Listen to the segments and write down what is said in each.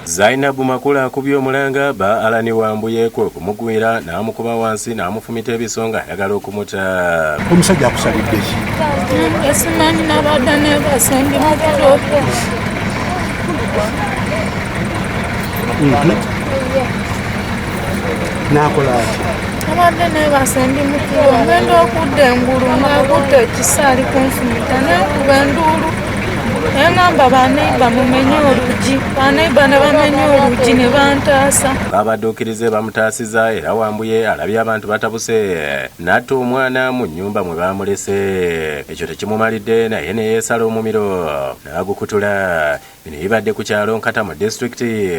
Zainabu Makula akubye omulanga ba Alani Wambuye kwe kumugwira n'amukuba wansi n'amufumita ebisonga ayagala okumuta. Omusajja akusalidde ki? Esimanyi nabadde nebasendi mukiroko. Nakola ki? Nabadde nebasendi mukiroko ngenda okudda engulu ng'akudde ekisaali kunfumita n'enkuba enduulu. Engamba baneiba mumenye olugi, baneiba ne bamenye olugi ne bantaasa. Abadduukirize bamutaasiza era Wambuye alabye abantu batabuse n'atta omwana mu nnyumba mwe baamulese. Ekyo tekimumalidde naye ne yeesala omumiro n'agukutula. Bino bibadde ku kyalo Nkata mu disitulikiti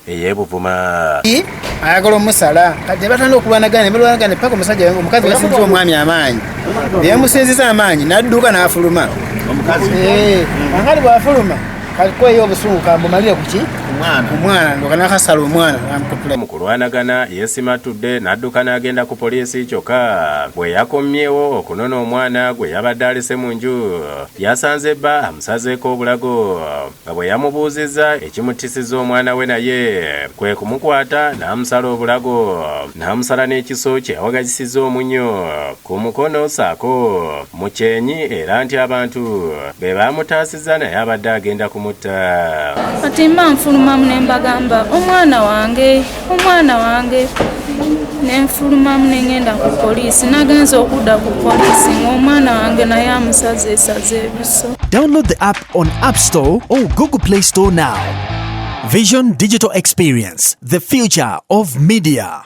ey'e Buvuma. Ayagala omusala kati batandika okulwanagana ne paka omusajja omukazi yasinza omwami amaanyi yemusinziza amaanyi n'adduka n'afuluma angali bw'afuluma kalikweyo obusungu kambumalire kuki omwana ndoka nakasala omwana namukutula. Mu kulwanagana yeesimatudde n'adduka n'agenda ku poliisi kyokka bwe yakomyewo okunona omwana gwe yabadde alese mu nju yasanze bba amusazeeko obulago nga bwe yamubuuzizza ekimutisiza omwana we naye kwe kumukwata n'amusala obulago n'amusala n'ekiso kye yawagazisiza omunnyo ku mukono saako mu kyenyi era nti abantu be baamutaasiza naye abadde agenda kumutta. Kati mba nfulumamu ne mbagamba omwana wange nenfulumamu ne ngenda ku poliisi nagenza okudda ku poliisi ng'omwana wange naye amusazeesaze ebiso. Download the app on App Store or Google Play Store now. Vision Digital Experience, the future of media.